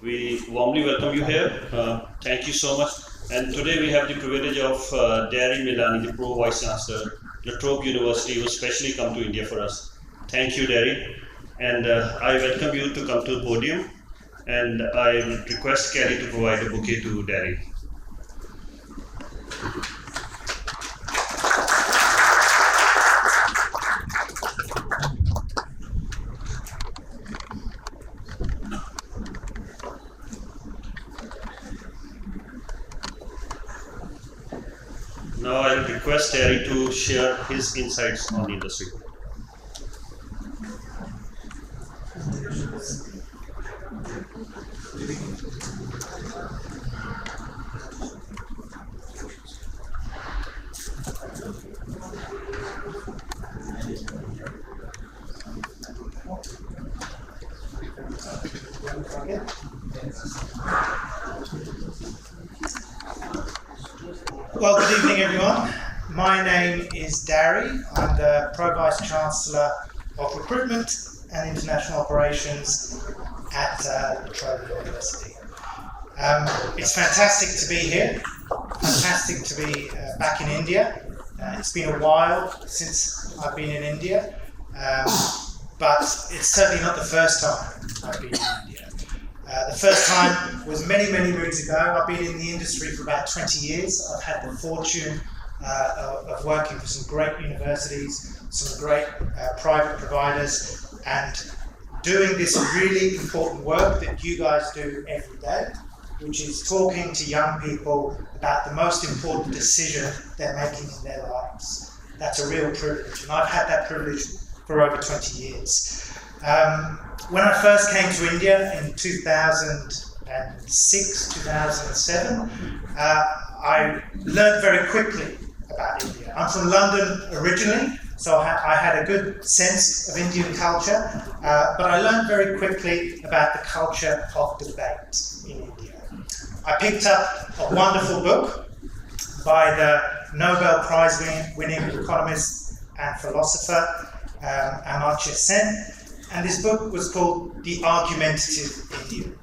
We warmly welcome you here. Thank you so much. And today we have the privilege of Dary Milani, the Pro Vice Chancellor, the Trobe University, who specially come to India for us. Thank you, Dary. And I welcome you to come to the podium. And I would request Kelly to provide a bouquet to Dary. Now I will request Dary to share his insights on the industry. Well, good evening, everyone. My name is Dary. I'm the Pro Vice Chancellor of Recruitment and International Operations at Trobe University. It's fantastic to be here. Fantastic to be back in India. It's been a while since I've been in India, but it's certainly not the first time I've been in India. The first time was many moons ago. I've been in the industry for about 20 years. I've had the fortune of working for some great universities, some great private providers, and doing this really important work that you guys do every day, which is talking to young people about the most important decision they're making in their lives. That's a real privilege, and I've had that privilege for over 20 years. When I first came to India in 2006, 2007, I learned very quickly about India. I'm from London originally, so I had a good sense of Indian culture, but I learned very quickly about the culture of debate in India. I picked up a wonderful book by the Nobel Prize-winning economist and philosopher Amartya Sen, and this book was called The Argumentative Indian.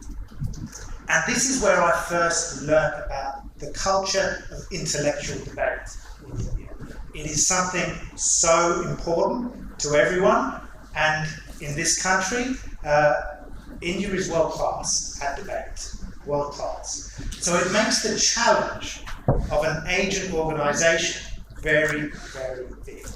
And this is where I first learned about the culture of intellectual debate in India. It is something so important to everyone, and in this country, India is world class at debate, world class. So it makes the challenge of an agent organisation very big,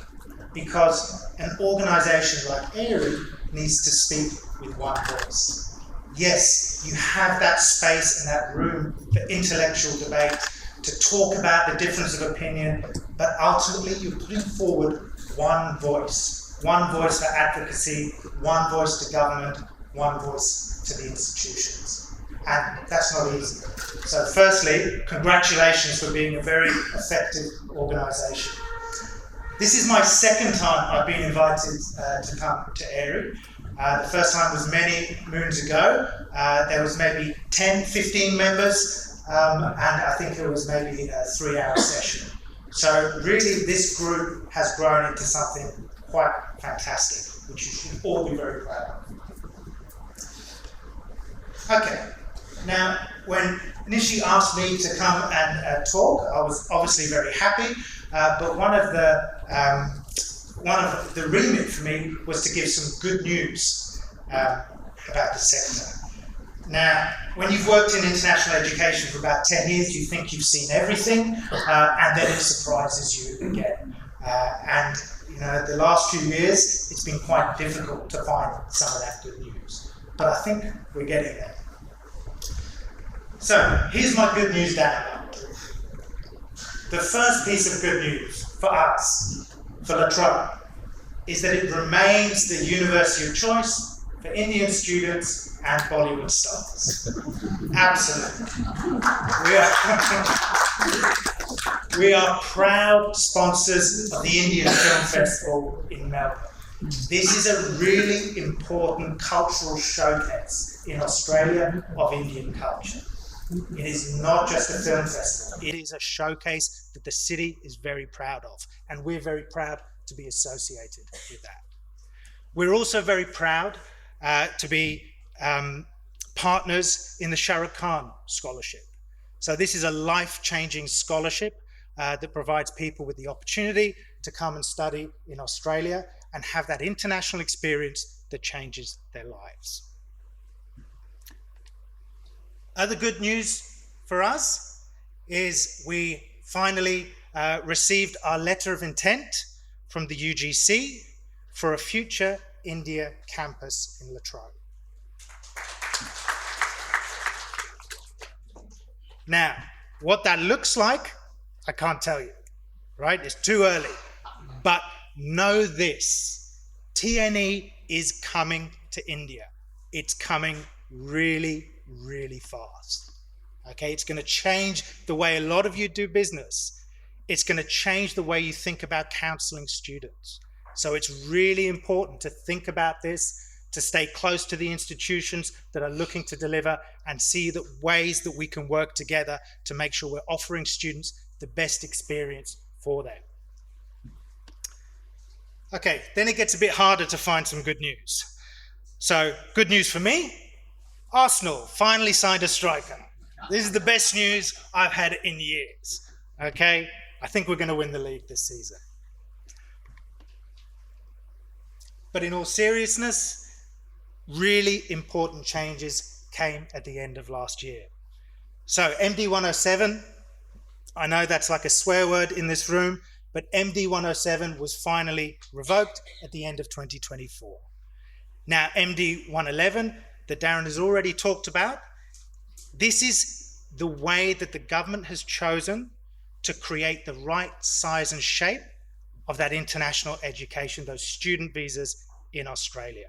because an organisation like AAERI needs to speak with one voice. Yes, you have that space and that room for intellectual debate to talk about the difference of opinion, but ultimately you're putting forward one voice for advocacy, one voice to government, one voice to the institutions. And that's not easy. So firstly, congratulations for being a very effective organisation. This is my second time I've been invited to come to AAERI. The first time was many moons ago. There was maybe 10, 15 members, and I think it was maybe a 3-hour session. So really this group has grown into something quite fantastic, which you should all be very proud of. Okay, now when Nishi asked me to come and talk, I was obviously very happy, but one of the remit for me was to give some good news about the sector. Now, when you've worked in international education for about 10 years, you think you've seen everything, and then it surprises you again. And you know, the last few years, it's been quite difficult to find some of that good news. But I think we're getting there. So, here's my good news download. The first piece of good news for us, for La Trobe, is that it remains the university of choice for Indian students and Bollywood stars. Absolutely. We are proud sponsors of the Indian Film Festival in Melbourne. This is a really important cultural showcase in Australia of Indian culture. It is not just a film festival. It is a showcase that the city is very proud of, and we're very proud to be associated with that. We're also very proud to be partners in the Shah Rukh Khan Scholarship. So this is a life-changing scholarship that provides people with the opportunity to come and study in Australia and have that international experience that changes their lives. Other good news for us is we finally received our letter of intent from the UGC for a future India campus in Latrobe. Now, what that looks like, I can't tell you, right? It's too early. But know this, TNE is coming to India. It's coming really, really fast. Okay, it's going to change the way a lot of you do business. It's going to change the way you think about counseling students. So it's really important to think about this, to stay close to the institutions that are looking to deliver and see the ways that we can work together to make sure we're offering students the best experience for them. Okay, then it gets a bit harder to find some good news. So, good news for me, Arsenal finally signed a striker. This is the best news I've had in years. Okay, I think we're going to win the league this season. But in all seriousness, really important changes came at the end of last year. So MD 107, I know that's like a swear word in this room, but MD 107 was finally revoked at the end of 2024. Now MD 111, that Darren has already talked about, this is the way that the government has chosen to create the right size and shape of that international education, those student visas in Australia.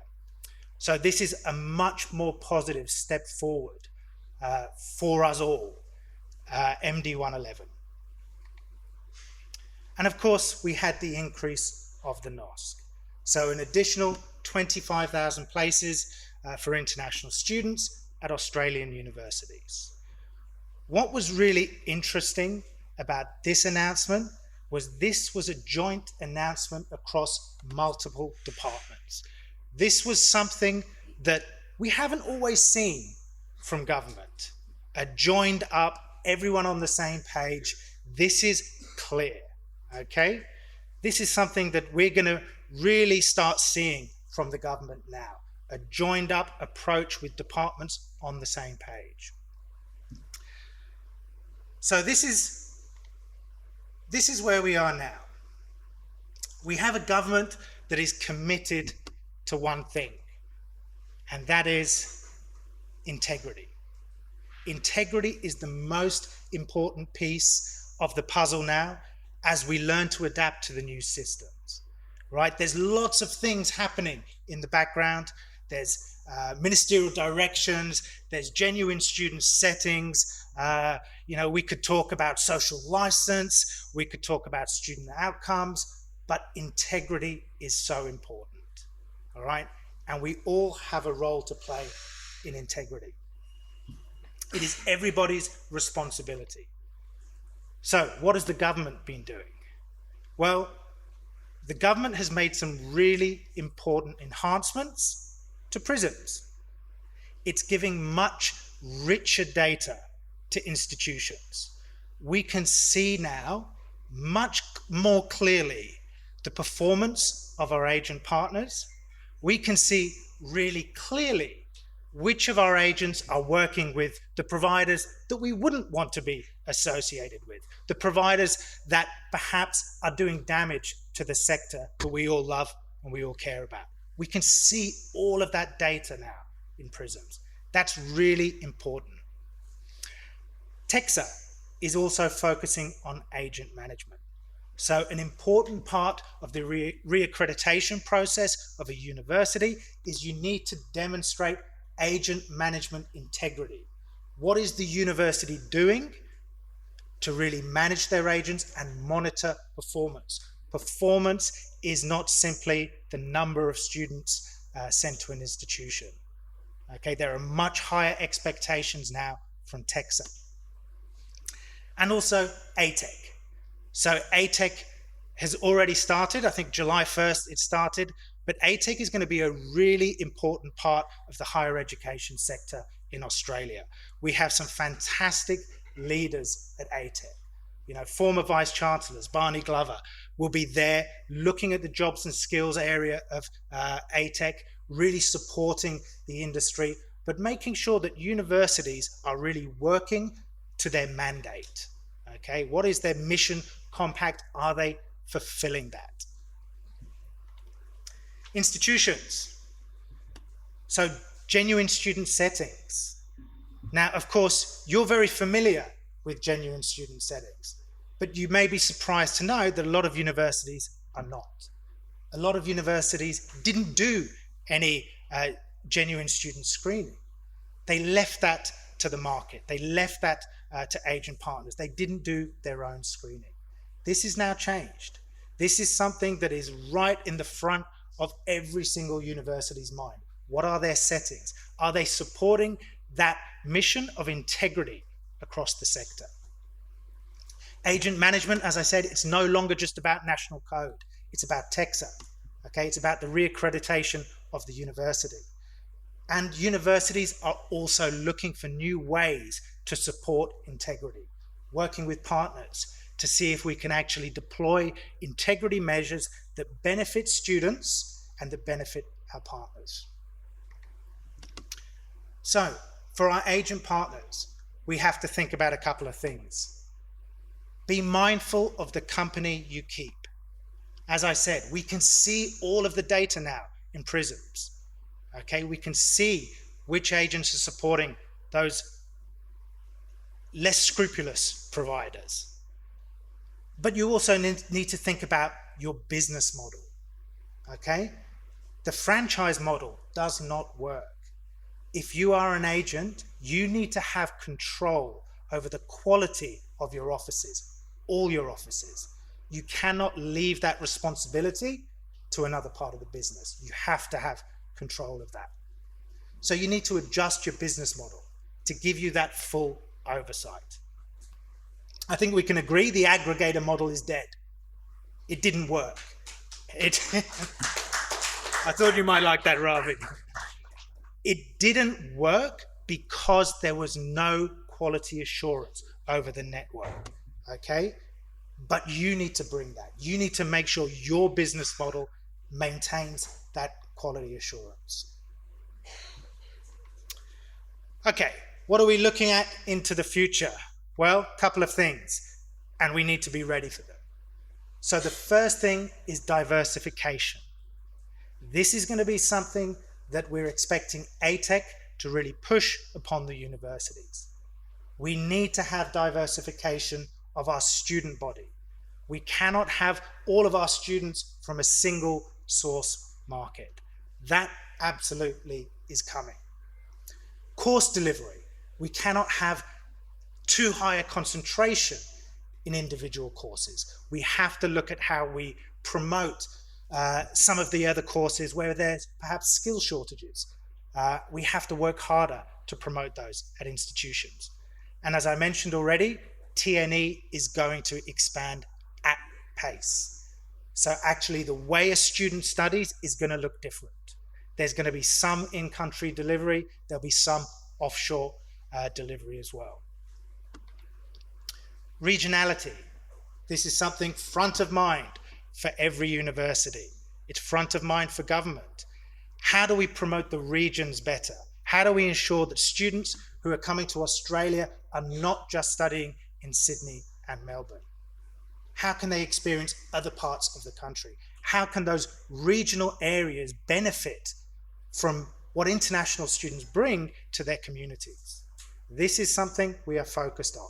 So this is a much more positive step forward for us all, MD 111. And of course, we had the increase of the NOSC. So an additional 25,000 places for international students at Australian universities. What was really interesting about this announcement was this was a joint announcement across multiple departments. This was something that we haven't always seen from government. A joined up, everyone on the same page. This is clear, okay? This is something that we're going to really start seeing from the government now. A joined up approach with departments on the same page. So this is where we are now. We have a government that is committed to one thing, and that is integrity. Integrity is the most important piece of the puzzle now as we learn to adapt to the new systems, right? There's lots of things happening in the background. There's ministerial directions, there's genuine student settings. We could talk about social license, we could talk about student outcomes, but integrity is so important. All right, and we all have a role to play in integrity. It is everybody's responsibility. So what has the government been doing? Well, the government has made some really important enhancements to prisons. It's giving much richer data to institutions. We can see now much more clearly the performance of our agent partners. We can see really clearly which of our agents are working with the providers that we wouldn't want to be associated with, the providers that perhaps are doing damage to the sector that we all love and we all care about. We can see all of that data now in prisons. That's really important. TEXA is also focusing on agent management. So an important part of the reaccreditation process of a university is you need to demonstrate agent management integrity. What is the university doing to really manage their agents and monitor performance? Performance is not simply the number of students sent to an institution. Okay, there are much higher expectations now from TEXA. And also ATEC. So ATEC has already started. I think July 1st it started, but ATEC is going to be a really important part of the higher education sector in Australia. We have some fantastic leaders at ATEC. You know, former Vice Chancellors, Barney Glover, will be there looking at the jobs and skills area of ATEC, really supporting the industry, but making sure that universities are really working to their mandate. Okay, what is their mission compact? Are they fulfilling that? Institutions. So genuine student settings. Now, of course, you're very familiar with genuine student settings, but you may be surprised to know that a lot of universities are not. A lot of universities didn't do any genuine student screening. They left that to the market. They left that to agent partners. They didn't do their own screening. This is now changed. This is something that is right in the front of every single university's mind. What are their settings? Are they supporting that mission of integrity across the sector? Agent management, as I said, it's no longer just about national code. It's about TEXA. Okay, it's about the reaccreditation of the university. And universities are also looking for new ways to support integrity, working with partners to see if we can actually deploy integrity measures that benefit students and that benefit our partners. So, for our agent partners, we have to think about a couple of things. Be mindful of the company you keep. As I said, we can see all of the data now in PRISMs. Okay, we can see which agents are supporting those less scrupulous providers. But you also need to think about your business model. Okay, the franchise model does not work. If you are an agent, you need to have control over the quality of your offices, all your offices. You cannot leave that responsibility to another part of the business. You have to have control of that. So you need to adjust your business model to give you that full oversight. I think we can agree the aggregator model is dead. It didn't work. I thought you might like that, Ravi. It didn't work because there was no quality assurance over the network, okay? But you need to bring that. You need to make sure your business model maintains that quality assurance. Okay, what are we looking at into the future? Well, a couple of things, and we need to be ready for them. So the first thing is diversification. This is going to be something that we're expecting ATEC to really push upon the universities. We need to have diversification of our student body. We cannot have all of our students from a single source market. That absolutely is coming. Course delivery. We cannot have too high a concentration in individual courses. We have to look at how we promote some of the other courses where there's perhaps skill shortages. We have to work harder to promote those at institutions. And as I mentioned already, TNE is going to expand at pace. So actually the way a student studies is going to look different. There's going to be some in-country delivery, there'll be some offshore delivery as well. Regionality. This is something front of mind for every university. It's front of mind for government. How do we promote the regions better? How do we ensure that students who are coming to Australia are not just studying in Sydney and Melbourne? How can they experience other parts of the country? How can those regional areas benefit from what international students bring to their communities? This is something we are focused on.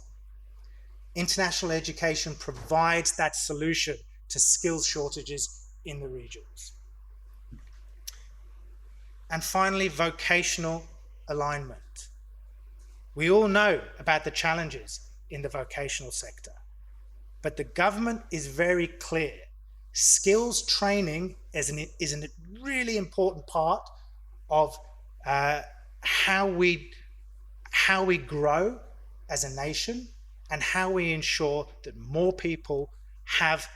International education provides that solution to skills shortages in the regions. And finally, vocational alignment. We all know about the challenges in the vocational sector, but the government is very clear. Skills training is a really important part of how we grow as a nation and how we ensure that more people have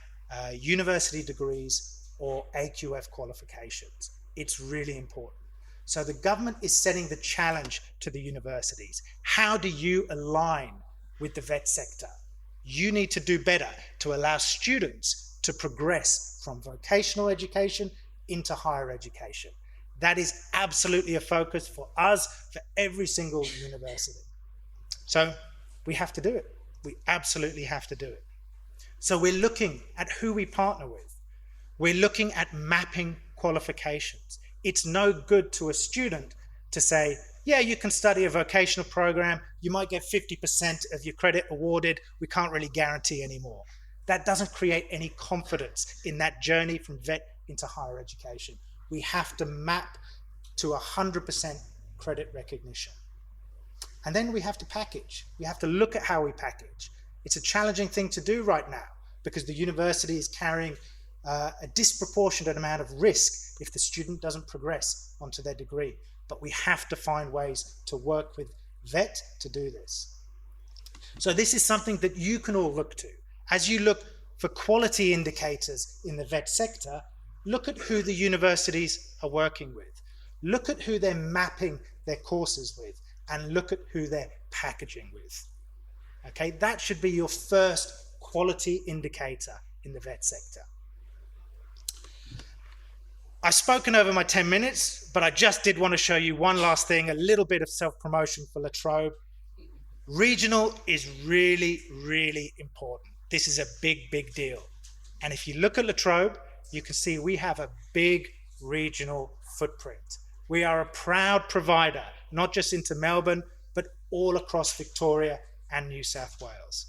university degrees or AQF qualifications. It's really important. So the government is setting the challenge to the universities. How do you align with the vet sector? You need to do better to allow students to progress from vocational education into higher education. That is absolutely a focus for us, for every single university. So we have to do it. We absolutely have to do it. So we're looking at who we partner with. We're looking at mapping qualifications. It's no good to a student to say, yeah, you can study a vocational program, you might get 50% of your credit awarded, we can't really guarantee anymore. That doesn't create any confidence in that journey from vet into higher education. We have to map to 100% credit recognition. And then we have to package. We have to look at how we package. It's a challenging thing to do right now because the university is carrying a disproportionate amount of risk if the student doesn't progress onto their degree. But we have to find ways to work with VET to do this. So this is something that you can all look to. As you look for quality indicators in the VET sector, look at who the universities are working with. Look at who they're mapping their courses with, and look at who they're packaging with. Okay, that should be your first quality indicator in the VET sector. I've spoken over my 10 minutes, but I just did want to show you one last thing, a little bit of self-promotion for La Trobe. Regional is really, really important. This is a big, big deal. And if you look at La Trobe, you can see we have a big regional footprint. We are a proud provider, not just into Melbourne, but all across Victoria and New South Wales.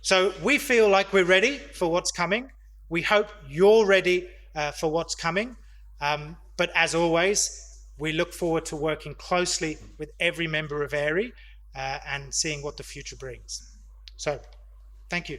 So we feel like we're ready for what's coming. We hope you're ready for what's coming. But as always, we look forward to working closely with every member of AAERI and seeing what the future brings. So, thank you.